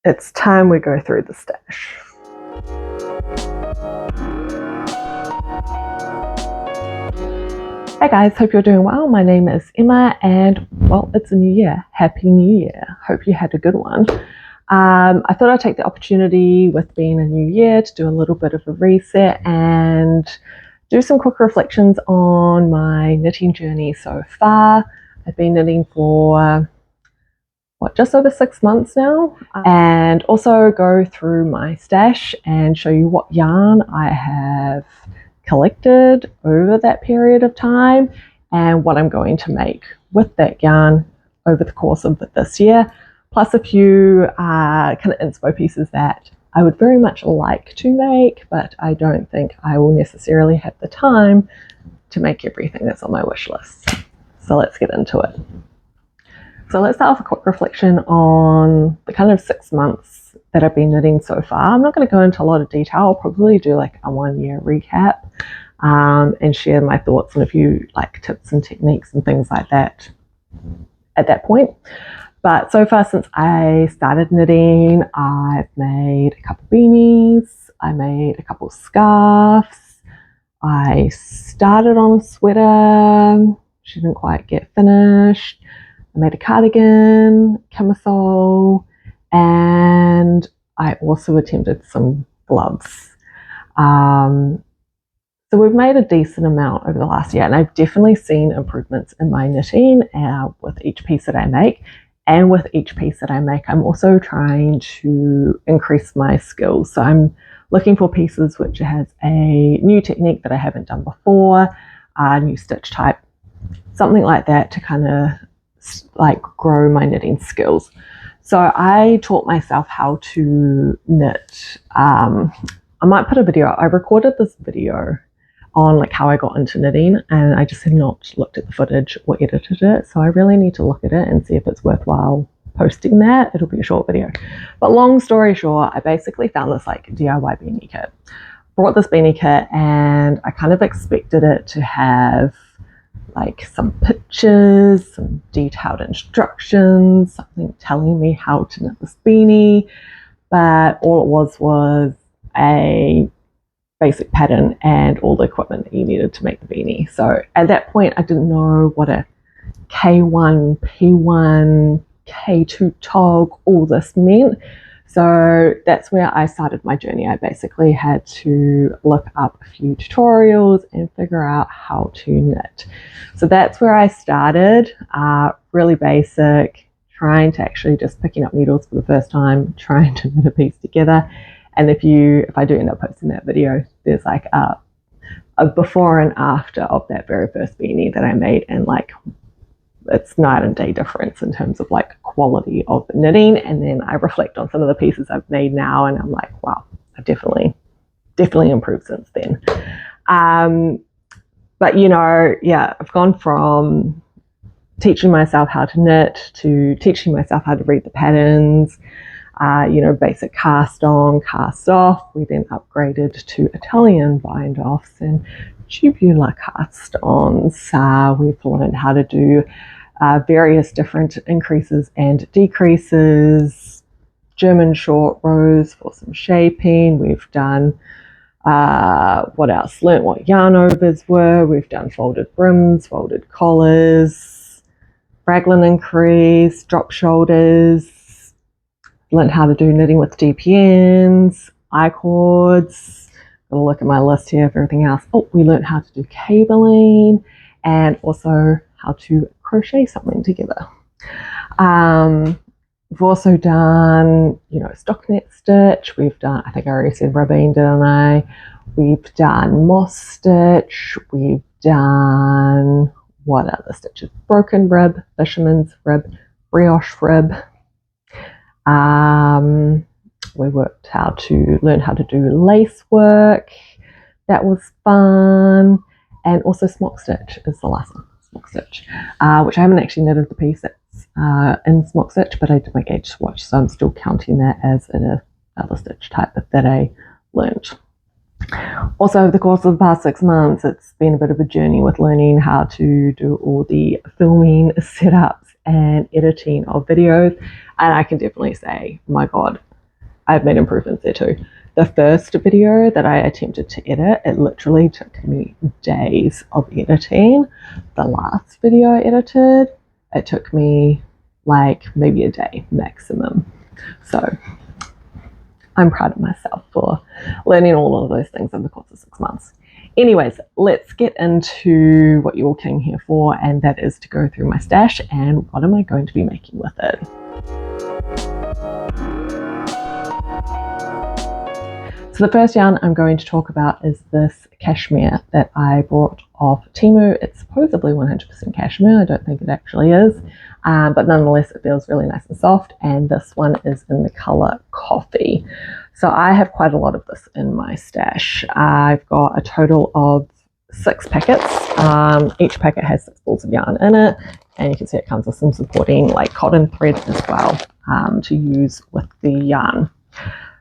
it's time we go through the stash. Hey guys, hope you're doing well. My name is Emma and well, it's a new year. Happy New Year. Hope you had a good one. I thought I'd take the opportunity with being a new year to do a little bit of a reset and do some quick reflections on my knitting journey so far. I've been knitting for just over 6 months now, and also go through my stash and show you what yarn I have collected over that period of time and what I'm going to make with that yarn over the course of this year, plus a few kind of inspo pieces that I would very much like to make, but I don't think I will necessarily have the time to make everything that's on my wish list. So let's get into it. So let's start with a quick reflection on the kind of 6 months that I've been knitting so far. I'm not going to go into a lot of detail. I'll probably do like a 1 year recap and share my thoughts on a few like tips and techniques and things like that at that point. But so far since I started knitting, I've made a couple beanies, I made a couple scarves, I started on a sweater, she didn't quite get finished. I made a cardigan, camisole, and I also attempted some gloves. So we've made a decent amount over the last year, and I've definitely seen improvements in my knitting with each piece that I make. And with each piece that I make, I'm also trying to increase my skills. So I'm looking for pieces which has a new technique that I haven't done before, a new stitch type, something like that to kind of like grow my knitting skills. So I taught myself how to knit. I might put a video. I recorded this video on like how I got into knitting, and I just have not looked at the footage or edited it. So I really need to look at it and see if it's worthwhile posting that. It'll be a short video. But long story short, I basically found this like DIY beanie kit. Brought this beanie kit and I kind of expected it to have like some pictures, some detailed instructions, something telling me how to knit this beanie. But all it was a basic pattern and all the equipment that you needed to make the beanie. So at that point, I didn't know what a K1, P1, K2 tog, all this meant. So that's where I started my journey. I basically had to look up a few tutorials and figure out how to knit. So that's where I started, really basic, trying to actually just picking up needles for the first time, trying to knit a piece together. And if I do end up posting that video, there's like a before and after of that very first beanie that I made, and like it's night and day difference in terms of like quality of the knitting. And then I reflect on some of the pieces I've made now, and I'm like, wow, I've definitely improved since then. But I've gone from teaching myself how to knit to teaching myself how to read the patterns. Basic cast on, cast off. We then upgraded to Italian bind offs and tubular cast ons. We've learned how to do various different increases and decreases, German short rows for some shaping. We've done what else? Learned what yarn overs were. We've done folded brims, folded collars, raglan increase, drop shoulders. Learned how to do knitting with DPNs, I-cords. Got to look at my list here of everything else. Oh, we learned how to do cabling and also how to crochet something together. We've also done, stockinette stitch. We've done, I think I already said ribbing, didn't I? We've done moss stitch. We've done, what other stitches? Broken rib, fisherman's rib, brioche rib. We learn how to do lace work. That was fun. And also smock stitch is the last one, smock stitch, which I haven't actually knitted the piece that's in smock stitch, but I did my gauge swatch, so I'm still counting that as another stitch type that I learned. Also, over the course of the past 6 months, it's been a bit of a journey with learning how to do all the filming setups and editing of videos. And I can definitely say, my God, I've made improvements there too. The first video that I attempted to edit, it literally took me days of editing. The last video I edited, it took me like maybe a day maximum. So I'm proud of myself for learning all of those things over the course of 6 months. Anyways, let's get into what you all came here for, and that is to go through my stash and what am I going to be making with it. So the first yarn I'm going to talk about is this cashmere that I bought off Temu. It's supposedly 100% cashmere. I don't think it actually is, but nonetheless it feels really nice and soft, and this one is in the color coffee. So I have quite a lot of this in my stash. I've got a total of 6 packets. Each packet has 6 balls of yarn in it, and you can see it comes with some supporting like cotton thread as well to use with the yarn.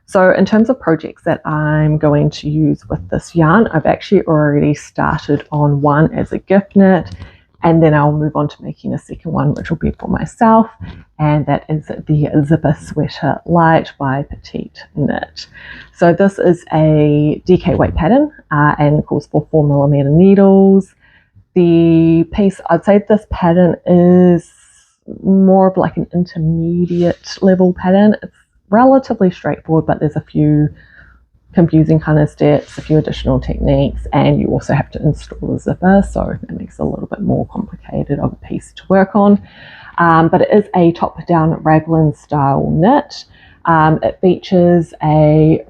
So in terms of projects that I'm going to use with this yarn, I've actually already started on one as a gift knit, and then I'll move on to making a second one, which will be for myself, and that is the Zipper Sweater Light by Petite Knit. So this is a DK weight pattern and calls for 4mm needles. The piece, I'd say this pattern is more of like an intermediate level pattern. It's relatively straightforward, but there's a few confusing kind of steps, a few additional techniques, and you also have to install the zipper, so that makes it a little bit more complicated of a piece to work on. But it is a top-down raglan style knit. It features a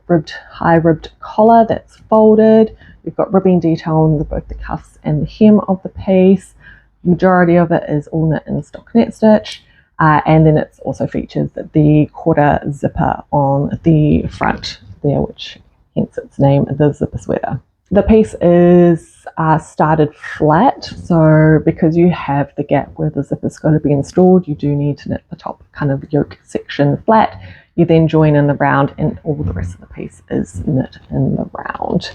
high ribbed collar that's folded. You've got ribbing detail on both the cuffs and the hem of the piece. The majority of it is all knit in stockinette stitch. And then it also features the quarter zipper on the front there, which hence its name, the Zipper Sweater. The piece is started flat, so because you have the gap where the zipper's got to be installed, you do need to knit the top kind of yoke section flat. You then join in the round, and all the rest of the piece is knit in the round.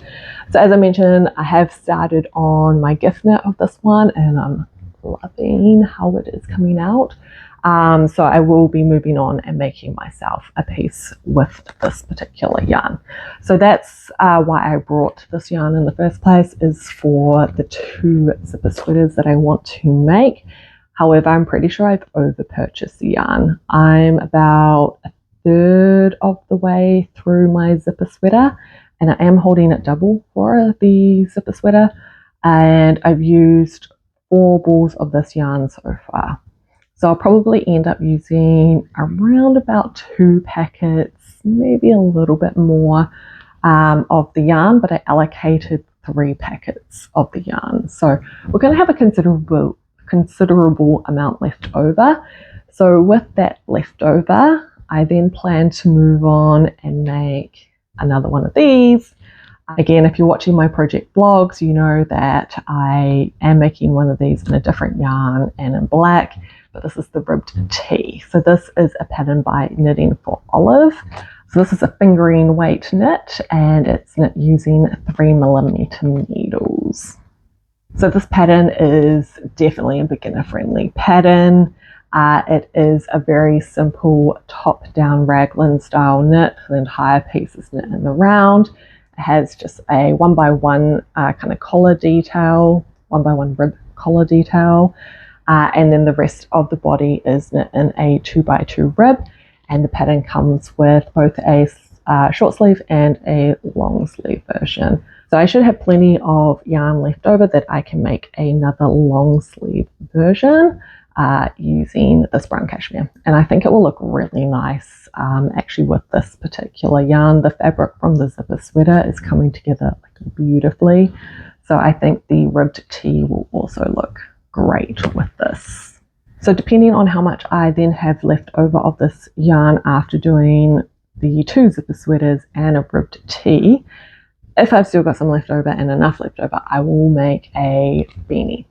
So as I mentioned, I have started on my gift knit of this one, and I'm loving how it is coming out. So I will be moving on and making myself a piece with this particular yarn. So that's why I brought this yarn in the first place, is for the 2 zipper sweaters that I want to make. However, I'm pretty sure I've over purchased the yarn. I'm about 1/3 of the way through my zipper sweater, and I am holding it double for the zipper sweater, and I've used 4 balls of this yarn so far. So I'll probably end up using around about 2 packets, maybe a little bit more of the yarn, but I allocated 3 packets of the yarn. So we're going to have a considerable amount left over. So with that left over, I then plan to move on and make another one of these. Again, if you're watching my project vlogs, you know that I am making one of these in a different yarn and in black, but this is the ribbed tee. So this is a pattern by Knitting for Olive. So this is a fingering weight knit, and it's knit using 3mm needles. So this pattern is definitely a beginner friendly pattern. It is a very simple top-down raglan style knit. The entire piece is knit in the round. It has just a 1x1 kind of collar detail, 1x1 rib collar detail, and then the rest of the body is knit in a 2x2 rib, and the pattern comes with both a short sleeve and a long sleeve version. So I should have plenty of yarn left over that I can make another long sleeve version using this brown cashmere, and I think it will look really nice actually with this particular yarn. The fabric from the zipper sweater is coming together like beautifully, so I think the ribbed tee will also look great with this. So depending on how much I then have left over of this yarn after doing the 2 zipper sweaters and a ribbed tee, if I've still got some left over and enough left over, I will make a beanie,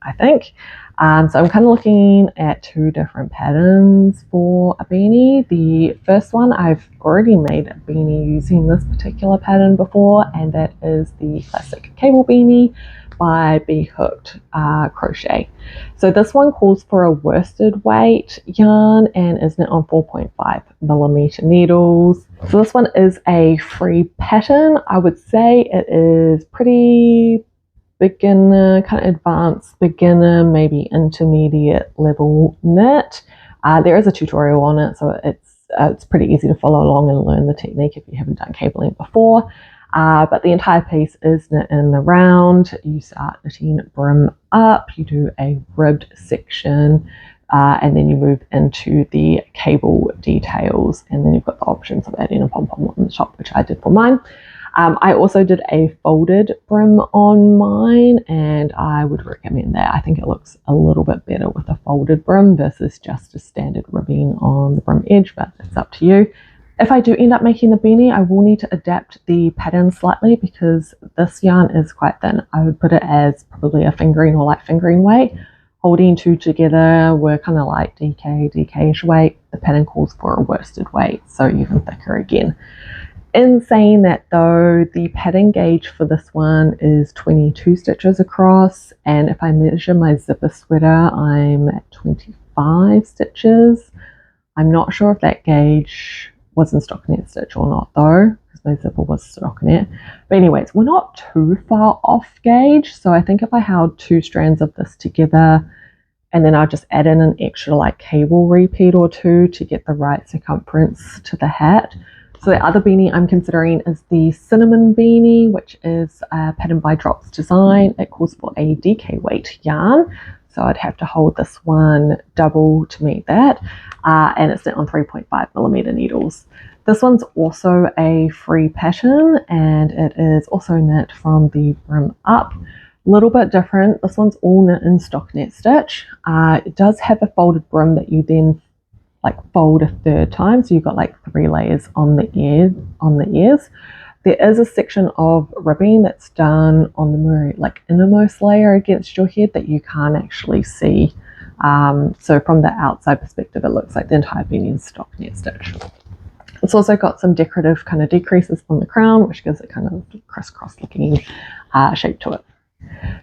I think. So I'm kind of looking at 2 different patterns for a beanie. The first one, I've already made a beanie using this particular pattern before, and that is the classic cable beanie by Bee Hooked Crochet. So this one calls for a worsted weight yarn and is knit on 4.5mm needles. So this one is a free pattern. I would say it is pretty beginner, kind of advanced beginner, maybe intermediate level knit. There is a tutorial on it, so it's pretty easy to follow along and learn the technique if you haven't done cabling before. But the entire piece is knit in the round. You start knitting brim up, you do a ribbed section, and then you move into the cable details, and then you've got the options of adding a pom-pom on the top, which I did for mine. I also did a folded brim on mine, and I would recommend that. I think it looks a little bit better with a folded brim versus just a standard ribbing on the brim edge, but it's up to you. If I do end up making the beanie, I will need to adapt the pattern slightly because this yarn is quite thin. I would put it as probably a fingering or light fingering weight. Holding two together, we're kind of like DK-ish weight. The pattern calls for a worsted weight, so even thicker again. In saying that though, the pattern gauge for this one is 22 stitches across, and if I measure my zipper sweater, I'm at 25 stitches. I'm not sure if that gauge was in stockinette stitch or not though, because my zipper was stockinette. But anyways, we're not too far off gauge, so I think if I held two strands of this together, and then I'll just add in an extra like cable repeat or two to get the right circumference to the hat. So the other beanie I'm considering is the cinnamon beanie, which is patterned by Drops Design. It calls for a DK weight yarn, so I'd have to hold this one double to meet that, and it's knit on 3.5mm needles. This one's also a free pattern, and it is also knit from the brim up. A little bit different. This one's all knit in stockinette stitch. It does have a folded brim that you then like fold a third time, so you've got like 3 layers on the ears. There is a section of ribbing that's done on the more like innermost layer against your head that you can't actually see. So from the outside perspective, it looks like the entire beanie is stockinette stitch. It's also got some decorative kind of decreases on the crown, which gives it kind of crisscross looking shape to it.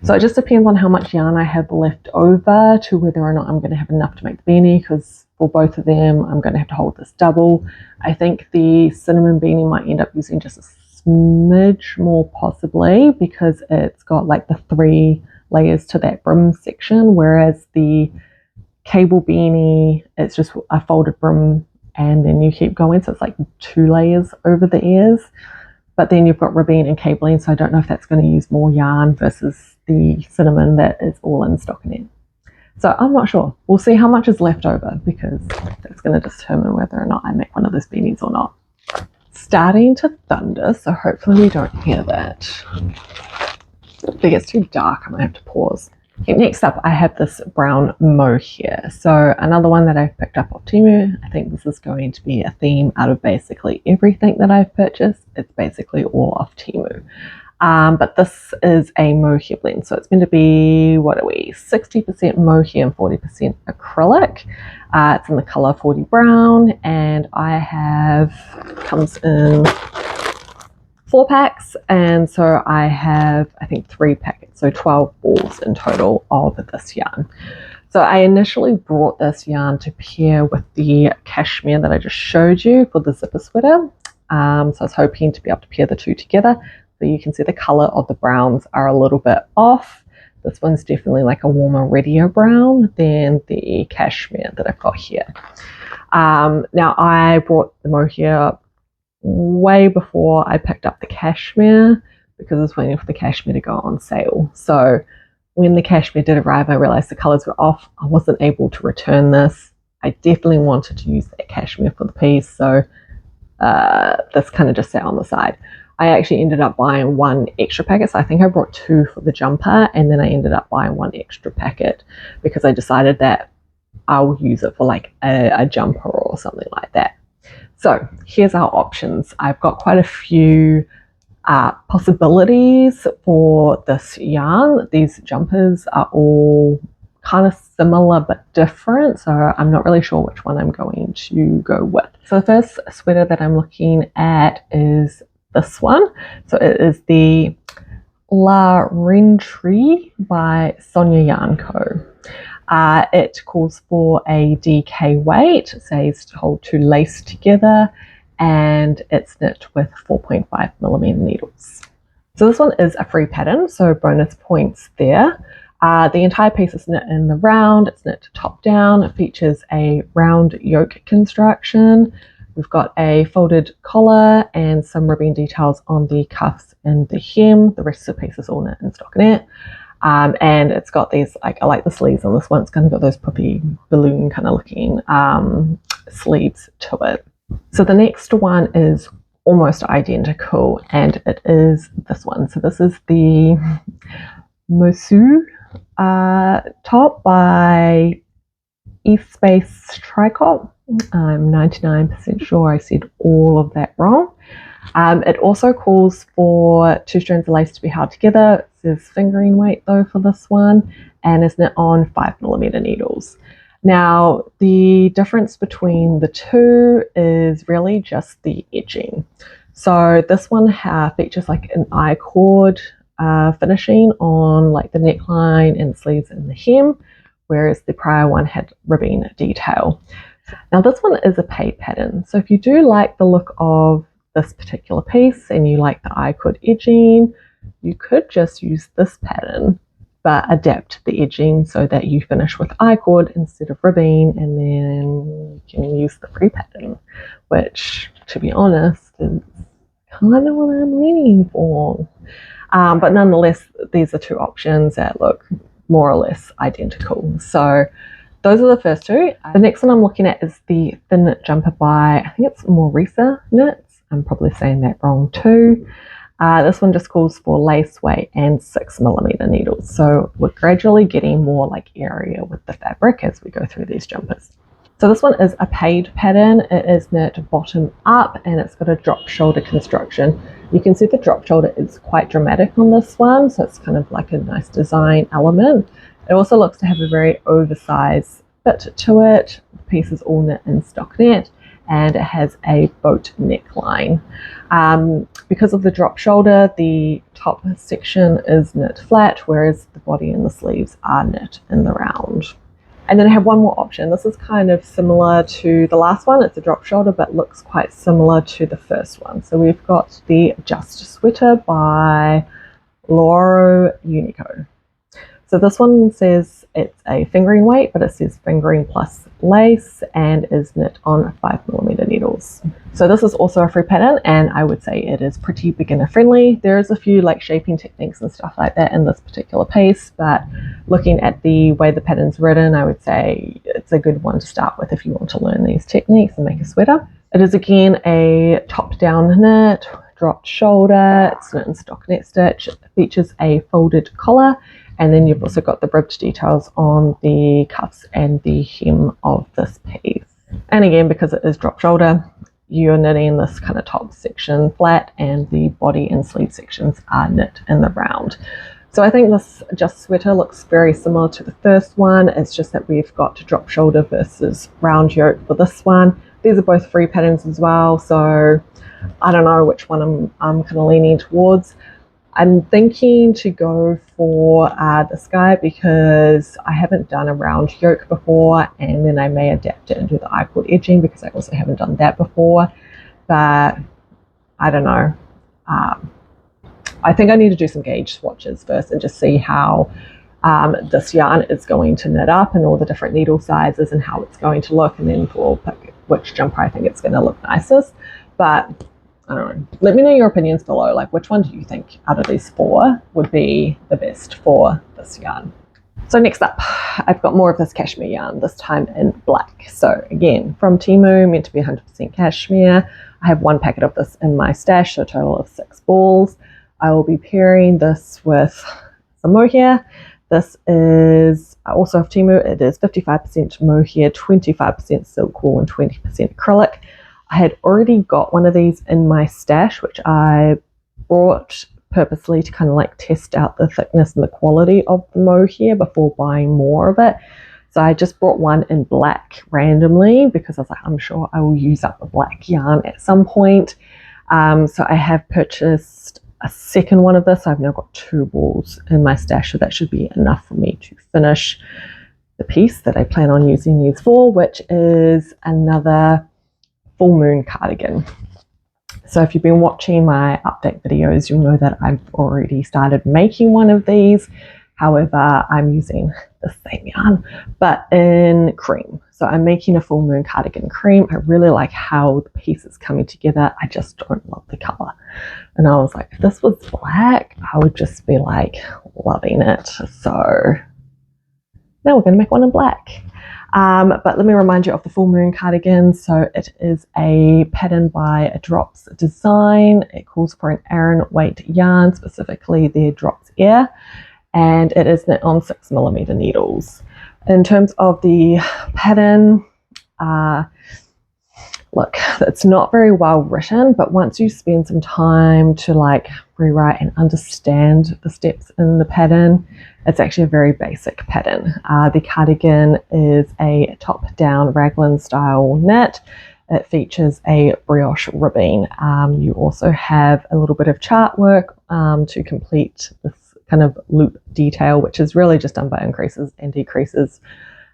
So it just depends on how much yarn I have left over to whether or not I'm going to have enough to make the beanie, because for both of them I'm going to have to hold this double. I think the cinnamon beanie might end up using just a smidge more possibly, because it's got like the 3 layers to that brim section, whereas the cable beanie, it's just a folded brim and then you keep going, so it's like 2 layers over the ears. But then you've got ribbing and cabling, so I don't know if that's going to use more yarn versus the cinnamon that is all in stockinette. So I'm not sure. We'll see how much is left over, because that's going to determine whether or not I make one of those beanies or not. Starting to thunder, so hopefully we don't hear that. If it gets too dark, I might have to pause. Okay, next up, I have this brown mohair. So another one that I've picked up off Temu. I think this is going to be a theme out of basically everything that I've purchased. It's basically all off Temu. But this is a mohair blend. So it's going to be, what are we, 60% mohair and 40% acrylic. It's in the color 40 brown, and I have, comes in 4 packs, and so I have, I think, 3 packets, so 12 balls in total of this yarn. So I initially brought this yarn to pair with the cashmere that I just showed you for the zipper sweater. So I was hoping to be able to pair the two together. So you can see the color of the browns are a little bit off. This one's definitely like a warmer, reddier brown than the cashmere that I've got here. Now I brought the mohair up way before I picked up the cashmere, because I was waiting for the cashmere to go on sale. So when the cashmere did arrive, I realized the colors were off. I wasn't able to return this. I definitely wanted to use that cashmere for the piece, so this kind of just sat on the side. I actually ended up buying 1 extra packet, so I think I brought 2 for the jumper, and then I ended up buying 1 extra packet because I decided that I'll use it for like a jumper or something like that. So here's our options. I've got quite a few possibilities for this yarn. These jumpers are all kind of similar but different, so I'm not really sure which one I'm going to go with. So the first sweater that I'm looking at is this one. So it is the La Rentree by Sonia Yarn Co. It calls for a DK weight, it says hold to lace together, and it's knit with 4.5mm needles. So this one is a free pattern, so bonus points there. The entire piece is knit in the round, it's knit top down, it features a round yoke construction. We've got a folded collar and some ribbing details on the cuffs and the hem. The rest of the piece is all knit in stockinette. And it's got these, like, I like the sleeves on this one. It's kind of got those puppy balloon kind of looking sleeves to it. So the next one is almost identical, and it is this one. So this is the inpso top by Space Tricot. I'm 99% sure I said all of that wrong. It also calls for 2 strands of lace to be held together. It says fingering weight though for this one, and is knit on 5mm needles. Now, the difference between the two is really just the edging. So this one features like an I-cord finishing on like the neckline and sleeves and the hem, whereas the prior one had ribbing detail. Now this one is a paid pattern, so if you do like the look of this particular piece and you like the I-cord edging, you could just use this pattern but adapt the edging so that you finish with I-cord instead of ribbing, and then you can use the free pattern, which, to be honest, is kind of what I'm leaning for. But nonetheless, these are 2 options that look more or less identical. So those are the first 2. The next one I'm looking at is the thin knit jumper by, I think it's Morisa Knits. I'm probably saying that wrong too. This one just calls for lace weight and 6mm needles. So we're gradually getting more like area with the fabric as we go through these jumpers. So this one is a paid pattern. It is knit bottom up and it's got a drop shoulder construction. You can see the drop shoulder is quite dramatic on this one, so it's kind of like a nice design element. It also looks to have a very oversized fit to it. The piece is all knit in stockinette and it has a boat neckline. Because of the drop shoulder, the top section is knit flat, whereas the body and the sleeves are knit in the round. And then I have one more option. This is kind of similar to the last one. It's a drop shoulder, but looks quite similar to the first one. So we've got the Just Sweater by Loro Unico. So this one says it's a fingering weight, but it says fingering plus lace and is knit on 5mm needles. So this is also a free pattern, and I would say it is pretty beginner friendly. There's a few like shaping techniques and stuff like that in this particular piece, but looking at the way the pattern's written, I would say it's a good one to start with if you want to learn these techniques and make a sweater. It is again a top-down knit, dropped shoulder, it's knit in stockinette stitch. It features a folded collar, and then you've also got the ribbed details on the cuffs and the hem of this piece. And again, because it is drop shoulder, you're knitting this kind of top section flat, and the body and sleeve sections are knit in the round. So I think this Just Sweater looks very similar to the first one. It's just that we've got drop shoulder versus round yoke for this one. These are both free patterns as well, so I don't know which one I'm kind of leaning towards. I'm thinking to go for this guy because I haven't done a round yoke before, and then I may adapt it and do the I-cord edging because I also haven't done that before. But I don't know. I think I need to do some gauge swatches first and just see how this yarn is going to knit up and all the different needle sizes and how it's going to look, and then we'll pick which jumper I think it's going to look nicest. But I don't know. Let me know your opinions below. Like, which one do you think out of these 4 would be the best for this yarn? So next up, I've got more of this cashmere yarn, this time in black. So again, from Temu, meant to be 100% cashmere. I have 1 packet of this in my stash, so a total of 6 balls. I will be pairing this with some mohair. This is also of Temu. It is 55% mohair, 25% silk wool, and 20% acrylic. I had already got one of these in my stash, which I brought purposely to kind of like test out the thickness and the quality of the mohair before buying more of it. So I just brought one in black randomly because I was like, I'm sure I will use up the black yarn at some point. So I have purchased a second one of this. I've now got 2 balls in my stash, so that should be enough for me to finish the piece that I plan on using these for, which is another full moon cardigan. So if you've been watching my update videos, you'll know that I've already started making one of these. However, I'm using the same yarn, but in cream. So I'm making a full moon cardigan cream. I really like how the piece is coming together. I just don't love the color. And I was like, if this was black, I would just be like loving it. So now we're going to make one in black. But let me remind you of the full moon cardigan. So it is a pattern by Drops Design. It calls for an Aran weight yarn, specifically their Drops Air, and it is knit on 6mm needles. In terms of the pattern, look, it's not very well written, but once you spend some time to like rewrite and understand the steps in the pattern, it's actually a very basic pattern. The cardigan is a top-down raglan style knit. It features a brioche ribbing. You also have a little bit of chart work to complete this kind of loop detail, which is really just done by increases and decreases,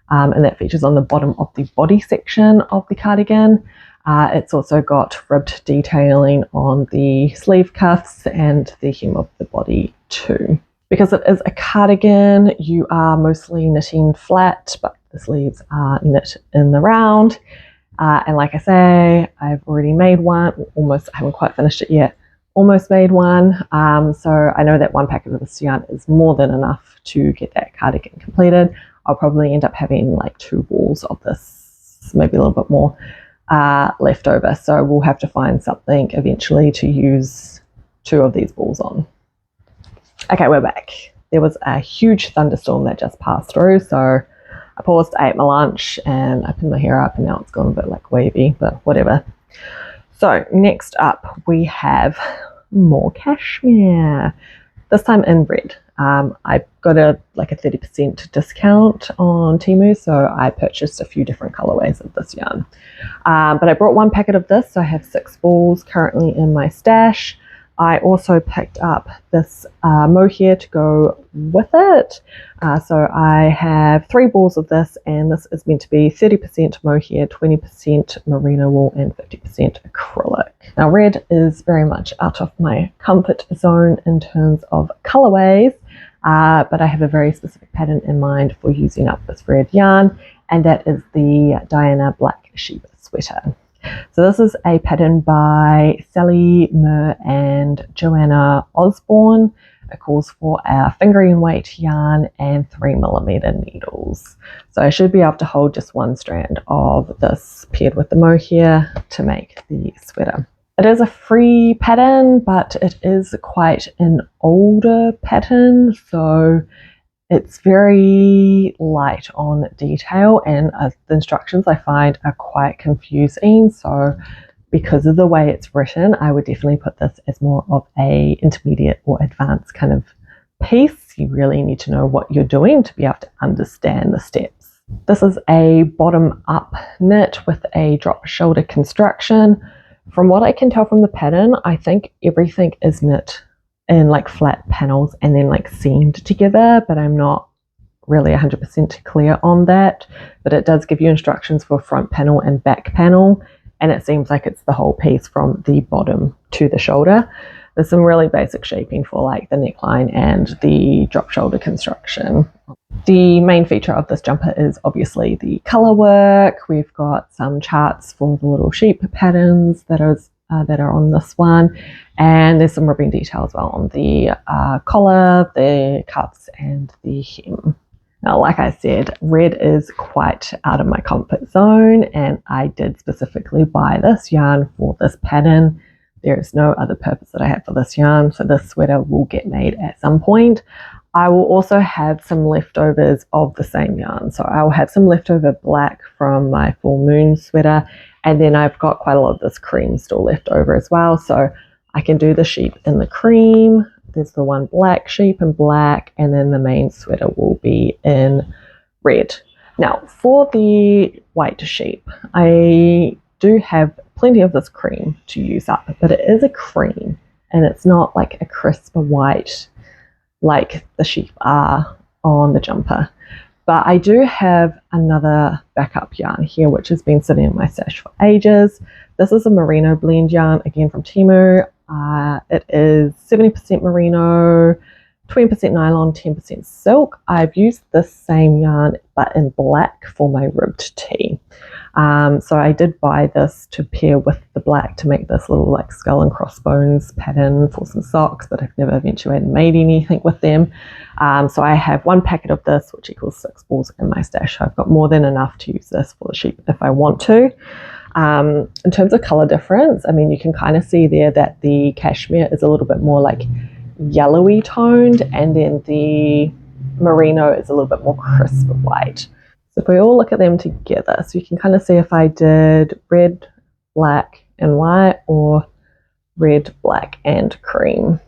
and that features on the bottom of the body section of the cardigan. It's also got ribbed detailing on the sleeve cuffs and the hem of the body too. Because it is a cardigan, you are mostly knitting flat, but the sleeves are knit in the round. And like I say, I've already made one, almost, I haven't quite finished it yet, almost made one. So I know that 1 packet of this yarn is more than enough to get that cardigan completed. I'll probably end up having like 2 balls of this, maybe a little bit more left over. So we'll have to find something eventually to use 2 of these balls on. Okay, we're back. There was a huge thunderstorm that just passed through, so I paused, I ate my lunch, and I pinned my hair up, and now it's gone a bit like wavy, but whatever. So next up, we have more cashmere. This time in red. I got a 30% discount on Temu, so I purchased a few different colorways of this yarn. But I brought 1 packet of this, so I have 6 balls currently in my stash. I also picked up this mohair to go with it. So I have 3 balls of this, and this is meant to be 30% mohair, 20% merino wool, and 50% acrylic. Now red is very much out of my comfort zone in terms of colorways, but I have a very specific pattern in mind for using up this red yarn, and that is the Diana Black Sheep Sweater. So this is a pattern by Sally Murr and Joanna Osborne. It calls for a fingering weight yarn and 3mm needles. So I should be able to hold just 1 strand of this paired with the mohair to make the sweater. It is a free pattern, but it is quite an older pattern, so it's very light on detail, and the instructions I find are quite confusing. So because of the way it's written, I would definitely put this as more of a intermediate or advanced kind of piece. You really need to know what you're doing to be able to understand the steps. This is a bottom up knit with a drop shoulder construction. From what I can tell from the pattern, I think everything is knit in like flat panels and then like seamed together, but I'm not really 100% clear on that. But it does give you instructions for front panel and back panel, and it seems like it's the whole piece from the bottom to the shoulder. There's some really basic shaping for like the neckline and the drop shoulder construction. The main feature of this jumper is obviously the color work. We've got some charts for the little sheep patterns that are on this one, and there's some ribbing detail as well on the collar, the cuffs, and the hem. Now, like I said, red is quite out of my comfort zone, and I did specifically buy this yarn for this pattern. There is no other purpose that I have for this yarn, so this sweater will get made at some point. I will also have some leftovers of the same yarn, so I will have some leftover black from my full moon sweater, and then I've got quite a lot of this cream still left over as well, so I can do the sheep in the cream. There's the one black sheep in black, and then the main sweater will be in red. Now, for the white sheep, I do have plenty of this cream to use up, but it is a cream, and it's not like a crisp white like the sheep are on the jumper. But I do have another backup yarn here, which has been sitting in my stash for ages. This is a merino blend yarn, again from Temu. It is 70% merino, 20% nylon, 10% silk. I've used this same yarn, but in black for my ribbed tee. So I did buy this to pair with the black to make this little like skull and crossbones pattern for some socks, but I've never eventuated and made anything with them. So I have one packet of this, which equals 6 balls in my stash. So I've got more than enough to use this for the sheep if I want to. In terms of color difference, I mean, you can kind of see there that the cashmere is a little bit more like yellowy toned, and then the merino is a little bit more crisp white. So if we all look at them together, so you can kind of see if I did red, black, and white, or red, black, and cream.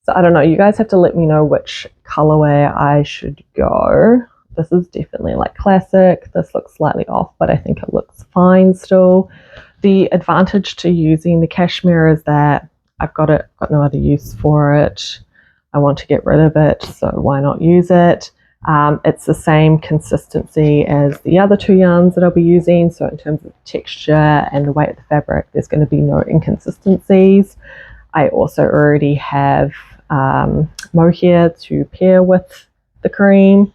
So I don't know, you guys have to let me know which colorway I should go. This is definitely like classic. This looks slightly off, but I think it looks fine still. The advantage to using the cashmere is that I've got no other use for it. I want to get rid of it, so why not use it? It's the same consistency as the other two yarns that I'll be using, so in terms of texture and the weight of the fabric, there's going to be no inconsistencies. I also already have mohair to pair with the cream,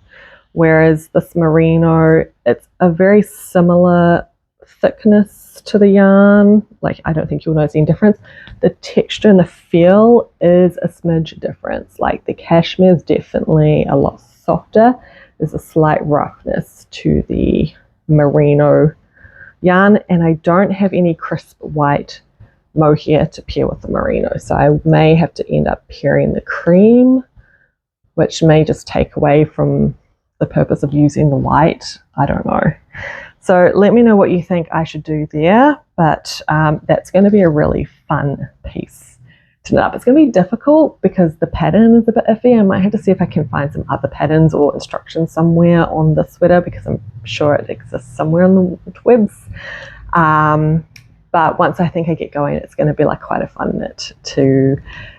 whereas this merino, it's a very similar thickness to the yarn. Like, I don't think you'll notice any difference. The texture and the feel is a smidge difference. Like, the cashmere is definitely a lot softer. There's a slight roughness to the merino yarn, and I don't have any crisp white mohair to pair with the merino, so I may have to end up pairing the cream, which may just take away from the purpose of using the white. I don't know. So let me know what you think I should do there, but that's going to be a really fun piece to knit up. It's going to be difficult because the pattern is a bit iffy. I might have to see if I can find some other patterns or instructions somewhere on the sweater, because I'm sure it exists somewhere on the webs. But once I think I get going, it's going to be like quite a fun knit to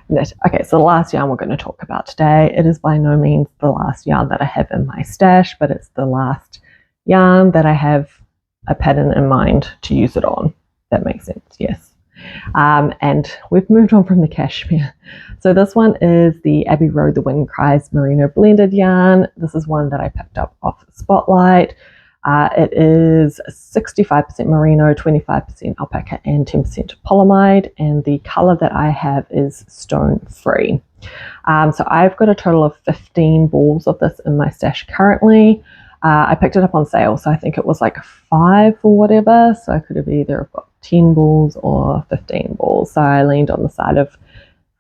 knit. Okay, so the last yarn we're going to talk about today, it is by no means the last yarn that I have in my stash, but it's the last yarn that I have a pattern in mind to use it on. That makes sense, yes. And we've moved on from the cashmere. So this one is the Abbey Road The Wind Cries Merino blended yarn. This is one that I picked up off Spotlight. It is 65% merino, 25% alpaca, and 10% polyamide, and the color that I have is stone free. So I've got a total of 15 balls of this in my stash currently. I picked it up on sale, so I think it was like 5 or whatever, so I could have either got 10 balls or 15 balls, so I leaned on the side of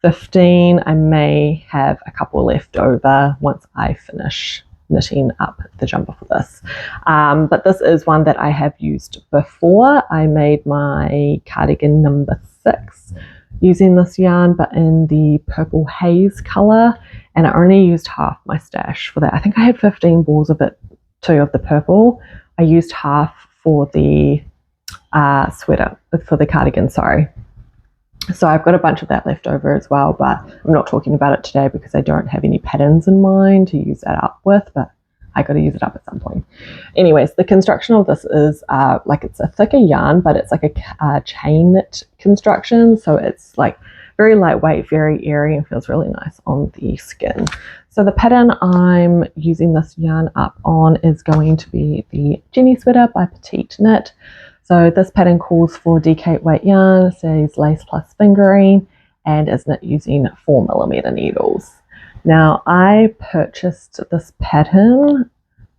15. I may have a couple left over once I finish knitting up the jumper for this, but this is one that I have used before. I made my cardigan number 6 using this yarn, but in the purple haze color, and I only used half my stash for that. I think I had 15 balls of it too, of the purple. I used half for the sweater, for the cardigan, sorry. So I've got a bunch of that left over as well, but I'm not talking about it today because I don't have any patterns in mind to use that up with, but I got to use it up at some point. Anyways, the construction of this is like, it's a thicker yarn, but it's like a chain knit construction. So it's like very lightweight, very airy, and feels really nice on the skin. So the pattern I'm using this yarn up on is going to be the Jenny sweater by Petite Knit. So this pattern calls for DK weight yarn, says lace plus fingering, and is knit using 4mm needles. Now, I purchased this pattern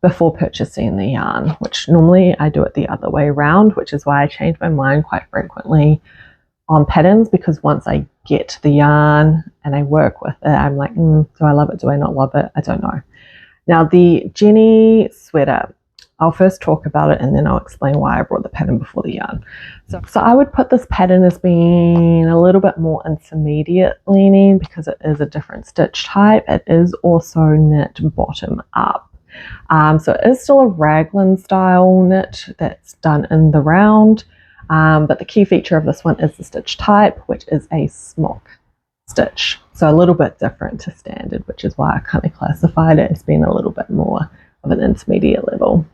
before purchasing the yarn, which normally I do it the other way around, which is why I change my mind quite frequently on patterns, because once I get the yarn and I work with it, I'm like, do I love it? Do I not love it? I don't know. Now, the Jenny sweater, I'll first talk about it and then I'll explain why I brought the pattern before the yarn. So I would put this pattern as being a little bit more intermediate leaning because it is a different stitch type. It is also knit bottom up. So it is still a raglan style knit that's done in the round, but the key feature of this one is the stitch type, which is a smock stitch. So a little bit different to standard, which is why I kind of classified it as being a little bit more of an intermediate level.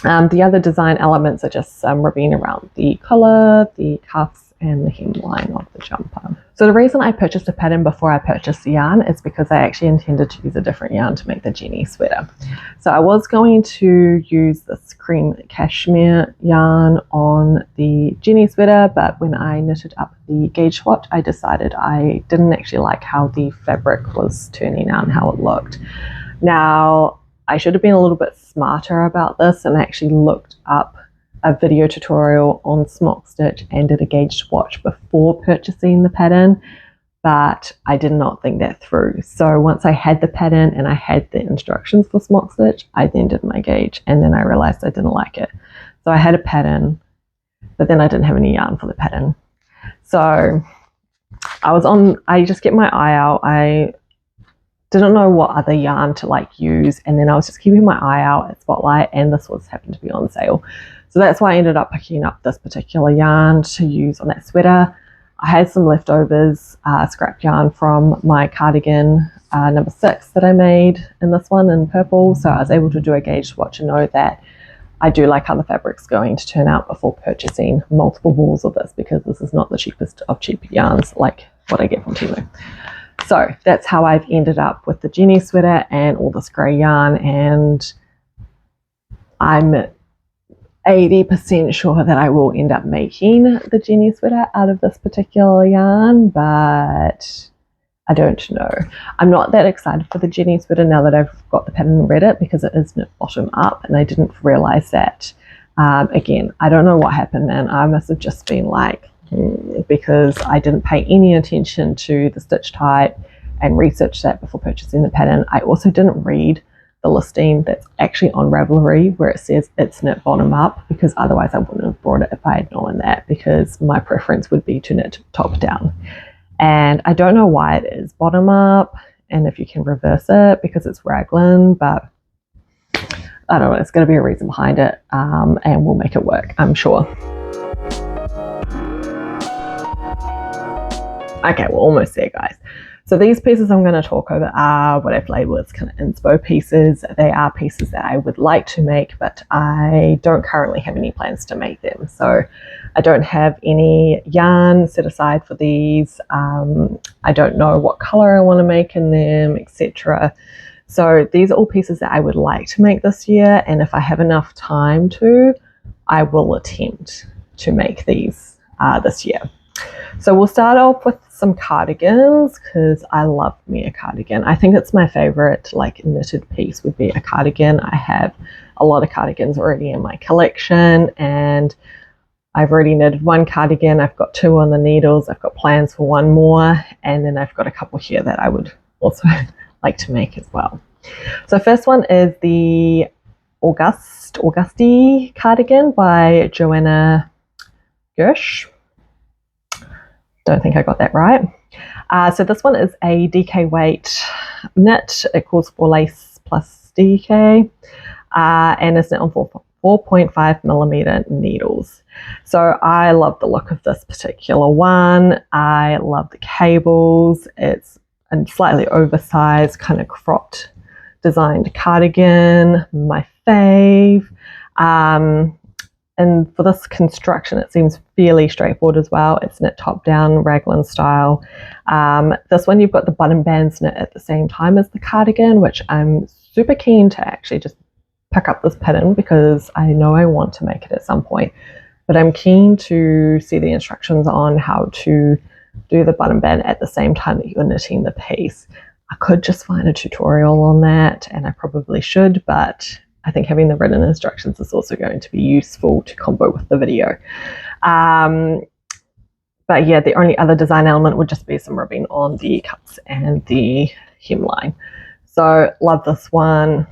The other design elements are just some ribbing around the collar, the cuffs, and the hemline of the jumper. So the reason I purchased a pattern before I purchased the yarn is because I actually intended to use a different yarn to make the Jenny sweater. So I was going to use this cream cashmere yarn on the Jenny sweater, but when I knitted up the gauge swatch, I decided I didn't actually like how the fabric was turning out and how it looked. Now, I should have been a little bit smarter about this and actually looked up a video tutorial on smock stitch and did a gauge swatch before purchasing the pattern, but I did not think that through. So once I had the pattern and I had the instructions for smock stitch, I then did my gauge, and then I realized I didn't like it. So I had a pattern, but then I didn't have any yarn for the pattern. So I just kept my eye out. I didn't know what other yarn to use, and then I was just keeping my eye out at Spotlight, and this happened to be on sale. So that's why I ended up picking up this particular yarn to use on that sweater. I had some leftovers, scrap yarn from my cardigan number 6 that I made in this one in purple, so I was able to do a gauge swatch and know that I do like how the fabric's going to turn out before purchasing multiple balls of this, because this is not the cheapest of cheap yarns like what I get from Temu. So that's how I've ended up with the Jenny sweater and all this grey yarn, and I'm 80% sure that I will end up making the Jenny sweater out of this particular yarn, but I don't know. I'm not that excited for the Jenny sweater now that I've got the pattern and read it, because it is knit bottom up, and I didn't realize that. Again, I don't know what happened, and I must have just been like, because I didn't pay any attention to the stitch type and research that before purchasing the pattern. I also didn't read the listing that's actually on Ravelry where it says it's knit bottom up, because otherwise I wouldn't have bought it if I had known that, because my preference would be to knit top down. And I don't know why it is bottom up and if you can reverse it, because it's raglan, but I don't know, it's going to be a reason behind it, and we'll make it work, I'm sure. Okay, we're almost there, guys. So these pieces I'm going to talk over are what I've labeled as kind of inspo pieces. They are pieces that I would like to make, but I don't currently have any plans to make them. So I don't have any yarn set aside for these. I don't know what color I want to make in them, etc. So these are all pieces that I would like to make this year, and if I have enough time to, I will attempt to make these this year. So we'll start off with some cardigans, because I love me a cardigan. I think it's my favorite knitted piece would be a cardigan. I have a lot of cardigans already in my collection, and I've already knitted one cardigan. I've got 2 on the needles. I've got plans for 1 more, and then I've got a couple here that I would also like to make as well. So first one is the Augusti cardigan by Joanna Gersh. Don't think I got that right. So this one is a DK weight knit. It calls for lace plus DK, and it's knit on 4.5 millimeter needles. So I love the look of this particular one. I love the cables. It's a slightly oversized, kind of cropped designed cardigan, my fave. And for this construction, it seems fairly straightforward as well. It's knit top down, raglan style. This one, you've got the button bands knit at the same time as the cardigan, which I'm super keen to actually just pick up this pattern, because I know I want to make it at some point. But I'm keen to see the instructions on how to do the button band at the same time that you're knitting the piece. I could just find a tutorial on that, and I probably should, but I think having the written instructions is also going to be useful to combo with the video. But yeah, the only other design element would just be some ribbing on the cups and the hemline. So love this one.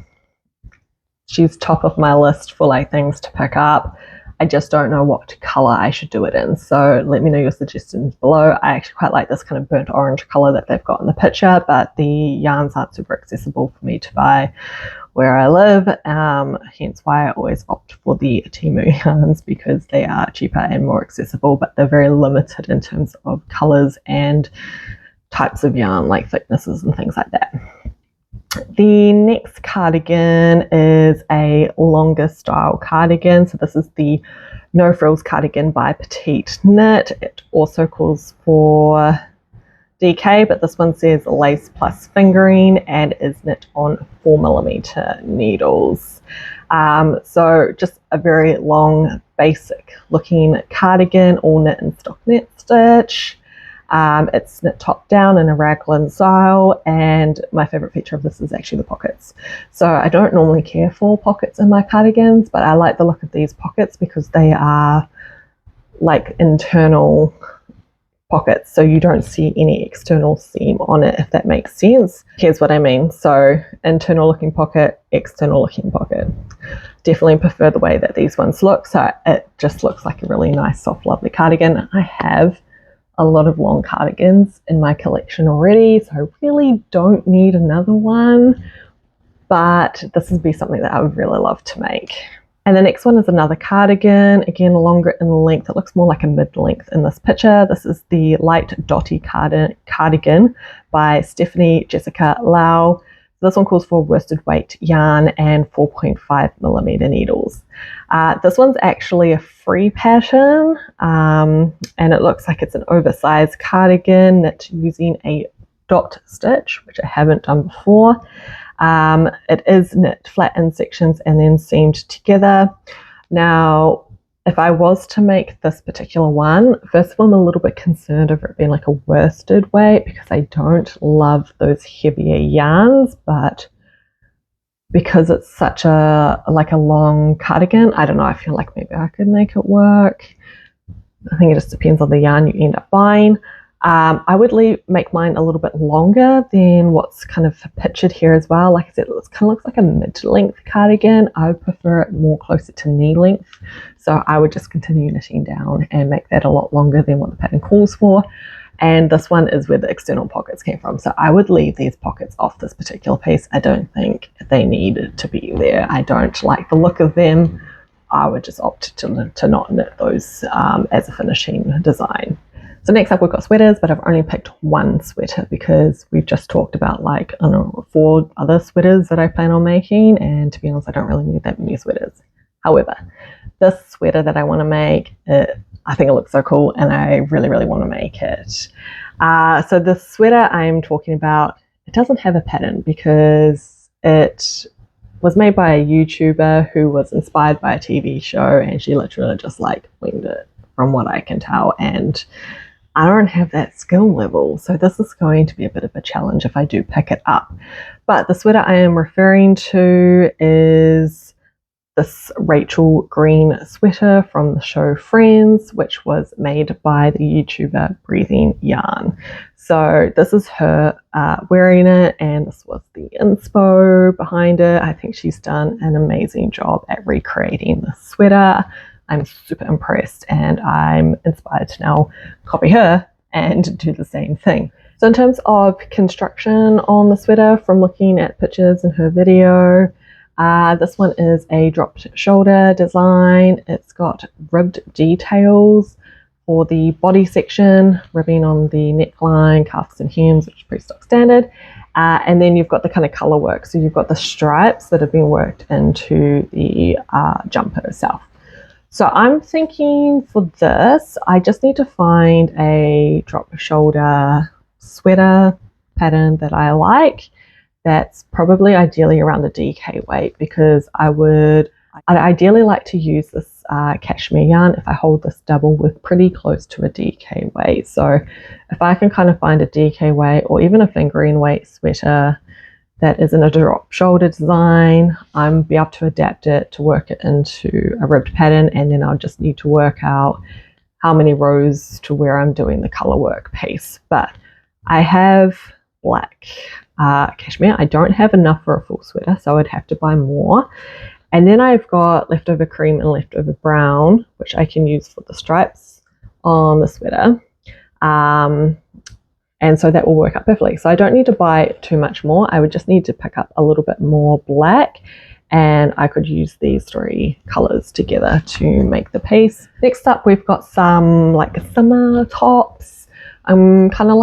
She's top of my list for things to pick up. I just don't know what color I should do it in. So let me know your suggestions below. I actually quite like this kind of burnt orange color that they've got in the picture, but the yarns aren't super accessible for me to buy where I live, hence why I always opt for the Temu yarns, because they are cheaper and more accessible, but they're very limited in terms of colors and types of yarn, like thicknesses and things like that. The next cardigan is a longer style cardigan. So this is the No Frills cardigan by Petite Knit. It also calls for DK, but this one says lace plus fingering and is knit on 4mm needles. So just a very long, basic looking cardigan, all knit in stockinette stitch. It's knit top down in a raglan style, and my favorite feature of this is actually the pockets. So I don't normally care for pockets in my cardigans, but I like the look of these pockets because they are like internal pockets, so you don't see any external seam on it, if that makes sense. Here's what I mean. So internal looking pocket, external looking pocket. Definitely prefer the way that these ones look. So it just looks like a really nice, soft, lovely cardigan. I have a lot of long cardigans in my collection already, so I really don't need another one, but this would be something that I would really love to make. And the next one is another cardigan, again longer in length. It looks more like a mid-length in this picture. This is the Light Dotty cardigan by Stephanie Jessica Lau. This one calls for worsted weight yarn and 4.5mm needles. This one's actually a free pattern, and it looks like it's an oversized cardigan knit using a dot stitch, which I haven't done before. It is knit flat in sections and then seamed together. Now, if I was to make this particular one, first of all, I'm a little bit concerned over it being like a worsted weight because I don't love those heavier yarns, but because it's such a long cardigan, I don't know, I feel like maybe I could make it work. I think it just depends on the yarn you end up buying. I would make mine a little bit longer than what's kind of pictured here as well. Like I said, it kind of looks like a mid-length cardigan. I would prefer it more closer to knee length. So I would just continue knitting down and make that a lot longer than what the pattern calls for. And this one is where the external pockets came from. So I would leave these pockets off this particular piece. I don't think they need to be there. I don't like the look of them. I would just opt to not knit those as a finishing design. So next up we've got sweaters, but I've only picked one sweater because we've just talked about 4 other sweaters that I plan on making, and to be honest I don't really need that many sweaters. However, this sweater that I want to make, I think it looks so cool and I really, really want to make it. So the sweater I'm talking about, it doesn't have a pattern because it was made by a YouTuber who was inspired by a TV show, and she literally just winged it from what I can tell, and I don't have that skill level, so this is going to be a bit of a challenge if I do pick it up. But the sweater I am referring to is this Rachel Green sweater from the show Friends, which was made by the YouTuber Breathing Yarn. So this is her wearing it, and this was the inspo behind it. I think she's done an amazing job at recreating the sweater. I'm super impressed, and I'm inspired to now copy her and do the same thing. So in terms of construction on the sweater, from looking at pictures in her video, this one is a dropped shoulder design. It's got ribbed details for the body section, ribbing on the neckline, cuffs and hems, which is pretty stock standard. And then you've got the kind of color work. So you've got the stripes that have been worked into the jumper itself. So I'm thinking for this, I just need to find a drop shoulder sweater pattern that I like. That's probably ideally around the DK weight, because I'd ideally like to use this cashmere yarn if I hold this double with pretty close to a DK weight. So if I can kind of find a DK weight or even a fingering weight sweater that isn't a drop shoulder design, I'm be able to adapt it to work it into a ribbed pattern, and then I'll just need to work out how many rows to where I'm doing the color work piece. But I have black cashmere. I don't have enough for a full sweater, so I'd have to buy more. And then I've got leftover cream and leftover brown, which I can use for the stripes on the sweater. And so that will work out perfectly. So I don't need to buy too much more. I would just need to pick up a little bit more black, and I could use these 3 colors together to make the piece. Next up, we've got some summer tops. I'm kind of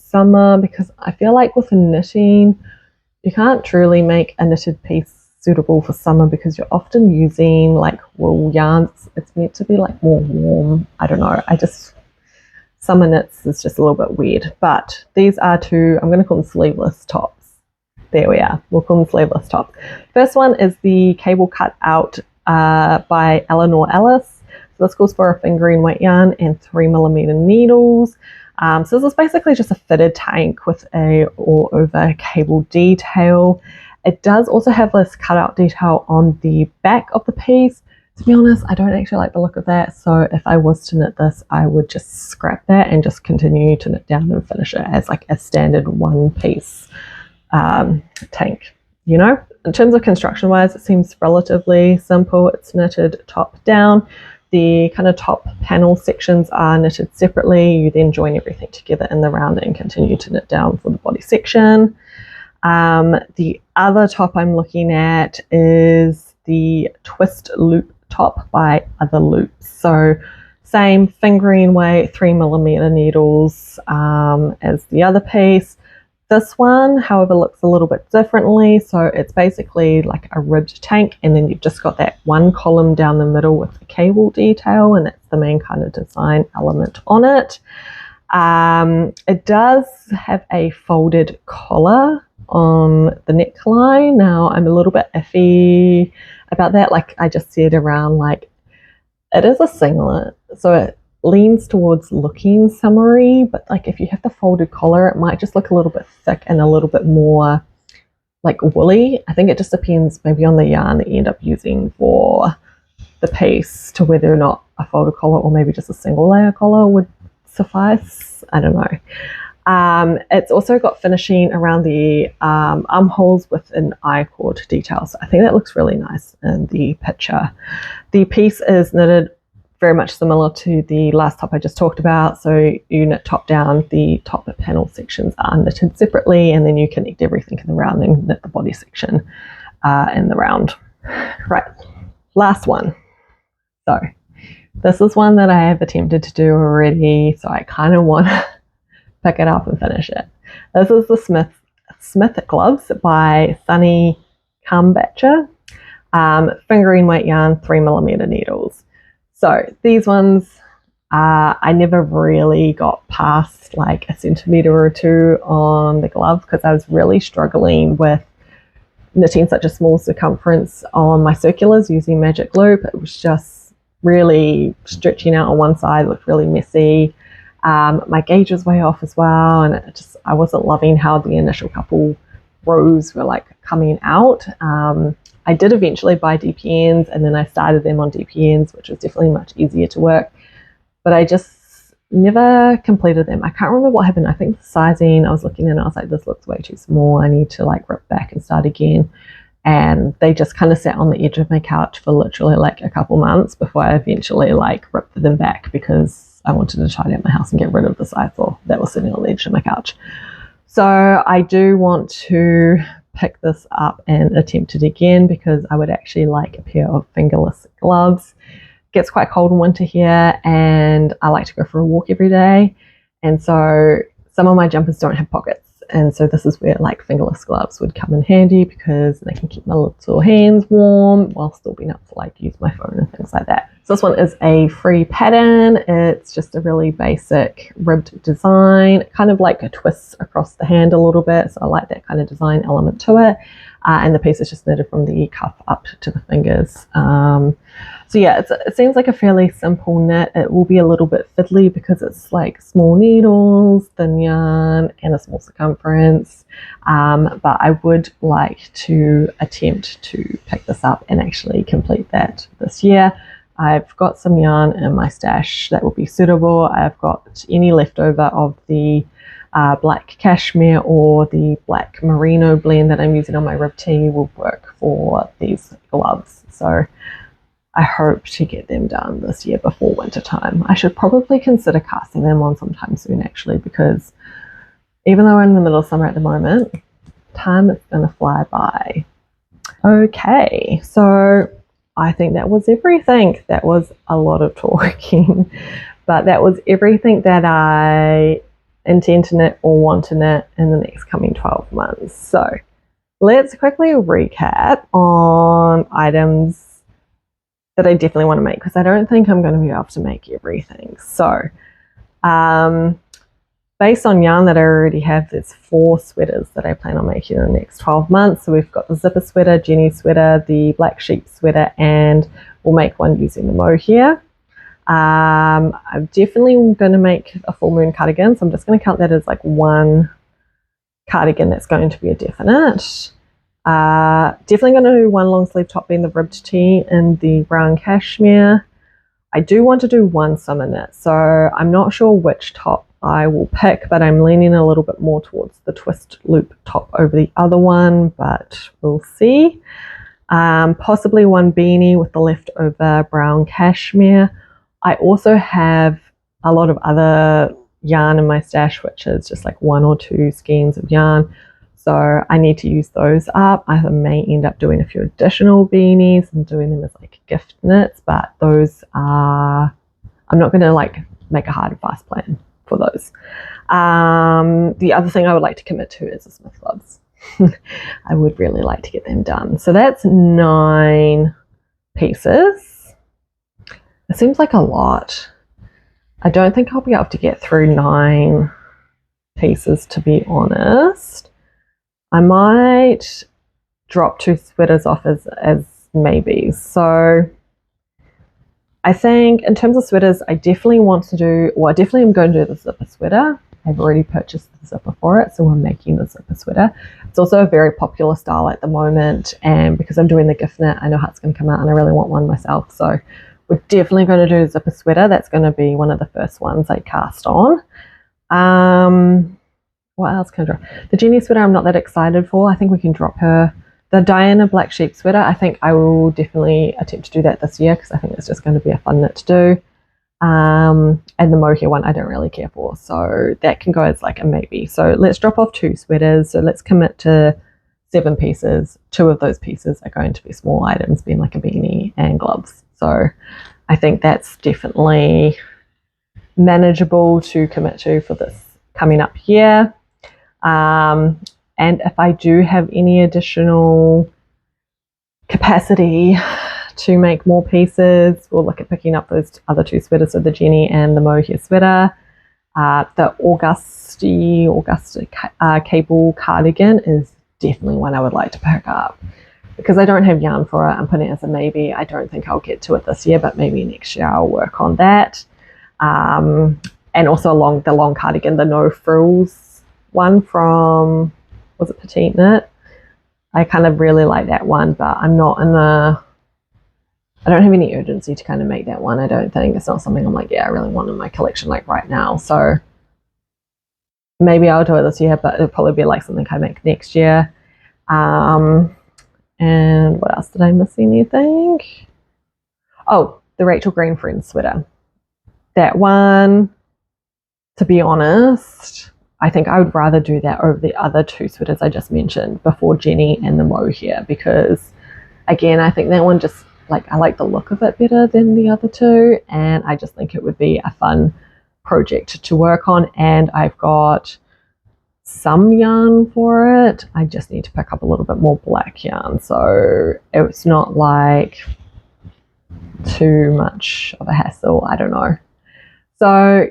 summer, because I feel like with knitting, you can't truly make a knitted piece suitable for summer because you're often using like wool yarns. It's meant to be like more warm. I don't know. Summer knits is just a little bit weird. But these are two, I'm going to call them sleeveless tops. There we are. We'll call them sleeveless tops. First one is the cable cut out by Eleanor Ellis. So this calls for a fingering weight yarn and 3mm needles. So this is basically just a fitted tank with a all over cable detail. It does also have this cutout detail on the back of the piece. To be honest, I don't actually like the look of that. So if I was to knit this, I would just scrap that and just continue to knit down and finish it as like a standard one piece tank, you know. In terms of construction wise, it seems relatively simple. It's knitted top down. The kind of top panel sections are knitted separately. You then join everything together in the round and continue to knit down for the body section. The other top I'm looking at is the twist loop top by Other Loops. So same fingering weight, 3mm needles as the other piece. This one, however, looks a little bit differently. So it's basically like a ribbed tank, and then you've just got that one column down the middle with the cable detail, and that's the main kind of design element on it. It does have a folded collar on the neckline. Now, I'm a little bit iffy about that. Like I just said, around like it is a singlet, so it leans towards looking summery, but like if you have the folded collar, it might just look a little bit thick and a little bit more like woolly. I think it just depends maybe on the yarn that you end up using for the piece to whether or not a folded collar or maybe just a single layer collar would suffice. I don't know. It's also got finishing around the armholes with an I-cord detail. So I think that looks really nice in the picture. The piece is knitted very much similar to the last top I just talked about. So you knit top down, the top panel sections are knitted separately, and then you connect everything in the round and knit the body section in the round. Right, last one. So this is one that I have attempted to do already, so I kind of want to pick it up and finish it. This is the Smith gloves by Sunny Kambacher. Fingering weight yarn, 3mm needles. So these ones, I never really got past like a centimetre or two on the glove because I was really struggling with knitting such a small circumference on my circulars using magic loop. It was just really stretching out on one side, looked really messy. My gauge was way off as well, and I wasn't loving how the initial couple rows were like coming out. I did eventually buy DPNs, and then I started them on DPNs, which was definitely much easier to work, but I just never completed them. I can't remember what happened. I think the sizing, I was looking and I was like, this looks way too small. I need to like rip back and start again. And they just kind of sat on the edge of my couch for literally like a couple months before I eventually like ripped them back because I wanted to tidy up my house and get rid of the scythe that was sitting on the edge of my couch. So I do want to pick this up and attempt it again because I would actually like a pair of fingerless gloves. It gets quite cold in winter here, and I like to go for a walk every day, and so some of my jumpers don't have pockets, and so this is where like fingerless gloves would come in handy because they can keep my little hands warm while still being able to like use my phone and things like that. So this one is a free pattern. It's just a really basic ribbed design, kind of like a twist across the hand a little bit. So I like that kind of design element to it. And the piece is just knitted from the cuff up to the fingers. So yeah, it seems like a fairly simple knit. It will be a little bit fiddly because it's like small needles, thin yarn, and a small circumference. But I would like to attempt to pick this up and actually complete that this year. I've got some yarn in my stash that will be suitable. I've got any leftover of the black cashmere or the black merino blend that I'm using on my rib tee will work for these gloves. So I hope to get them done this year before winter time. I should probably consider casting them on sometime soon actually, because even though we're in the middle of summer at the moment, time is going to fly by. Okay, so I think that was everything. That was a lot of talking, but that was everything that I intending it or wanting it in the next coming 12 months. So let's quickly recap on items that I definitely want to make, because I don't think I'm going to be able to make everything. So based on yarn that I already have, there's 4 sweaters that I plan on making in the next 12 months. So we've got the zipper sweater, Jenny sweater, the black sheep sweater, and we'll make one using the mohair. I'm definitely going to make a full moon cardigan, so I'm just going to count that as like one cardigan that's going to be a definite. Definitely going to do one long sleeve top being the ribbed tee in the brown cashmere. I do want to do one summer knit, so I'm not sure which top I will pick, but I'm leaning a little bit more towards the twist loop top over the other one, but we'll see. Possibly one beanie with the leftover brown cashmere. I also have a lot of other yarn in my stash, which is just like 1 or 2 skeins of yarn. So I need to use those up. I may end up doing a few additional beanies and doing them as like gift knits, but those are, I'm not going to like make a hard and fast plan for those. The other thing I would like to commit to is the Smith gloves. I would really like to get them done. So that's 9 pieces. It seems like a lot. I don't think I'll be able to get through 9 pieces, to be honest. I might drop 2 sweaters off as maybes. So I think in terms of sweaters, I definitely want to do, well, I definitely am going to do the zipper sweater. I've already purchased the zipper for it, so we're making the zipper sweater. It's also a very popular style at the moment, and because I'm doing the gift knit, I know how it's going to come out and I really want one myself. So we're definitely going to do a zipper sweater. That's going to be one of the first ones I cast on. What else can I drop? The Jenny sweater I'm not that excited for. I think we can drop her. The Diana black sheep sweater, I think I will definitely attempt to do that this year, because I think it's just going to be a fun knit to do. And the mohair one I don't really care for, so that can go as like a maybe. So let's drop off 2 sweaters. So let's commit to 7 pieces. 2 of those pieces are going to be small items, being like a beanie and gloves. So I think that's definitely manageable to commit to for this coming up year. And if I do have any additional capacity to make more pieces, we'll look at picking up those other 2 sweaters, so the Jenny and the mohair sweater. The Augusta cable cardigan is definitely one I would like to pick up, because I don't have yarn for it. I'm putting it as a maybe. I don't think I'll get to it this year, but maybe next year I'll work on that. And also the long cardigan, the no frills one from, was it Petite Knit? I kind of really like that one, but I'm not in a, I don't have any urgency to kind of make that one. I don't think it's not something I'm like, yeah, I really want in my collection like right now. So maybe I'll do it this year, but it'll probably be like something I make next year. And what else? Did I miss anything? Oh, the Rachel Green Friends sweater. That one, to be honest, I think I would rather do that over the other 2 sweaters I just mentioned before Jenny and the mohair, because again, I think that one just like, I like the look of it better than the other 2, and I just think it would be a fun project to work on. And I've got some yarn for it. I just need to pick up a little bit more black yarn, so it's not like too much of a hassle. I don't know. So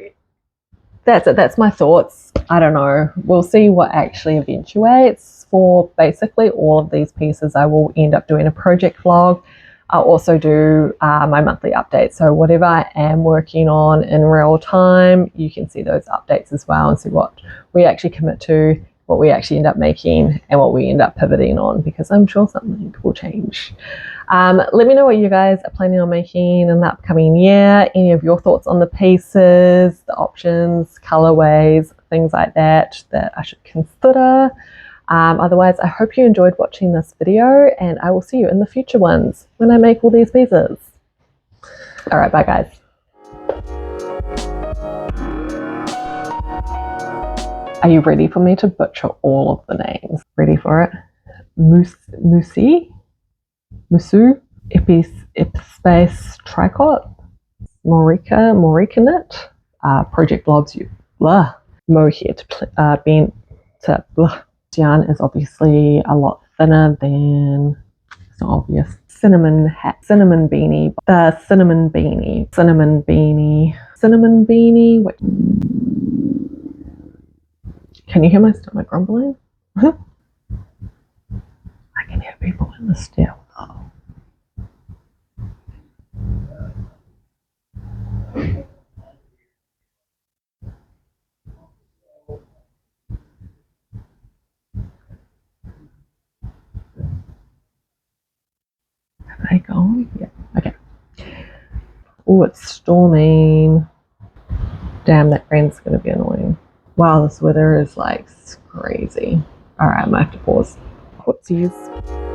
that's it. That's my thoughts. I don't know. We'll see what actually eventuates. For basically all of these pieces, I will end up doing a project vlog. I'll also do my monthly updates. So whatever I am working on in real time, you can see those updates as well and see what we actually commit to, what we actually end up making, and what we end up pivoting on, because I'm sure something will change. Let me know what you guys are planning on making in the upcoming year. Any of your thoughts on the pieces, the options, colorways, things like that I should consider. Otherwise, I hope you enjoyed watching this video, and I will see you in the future ones when I make all these pieces. All right, bye guys. Are you ready for me to butcher all of the names? Ready for it? Musu, Epispace Tricot, Morika Knit, Project Vlogs, mohair to bend to. Ugh. Yarn is obviously a lot thinner than, it's not obvious, cinnamon beanie, wait, can you hear my stomach grumbling? I can hear people in the stairwell. Have they gone? Yeah, okay. Oh, it's storming. Damn, that rain's gonna be annoying. Wow, this weather is like crazy. All right, I might have to pause. Footsies.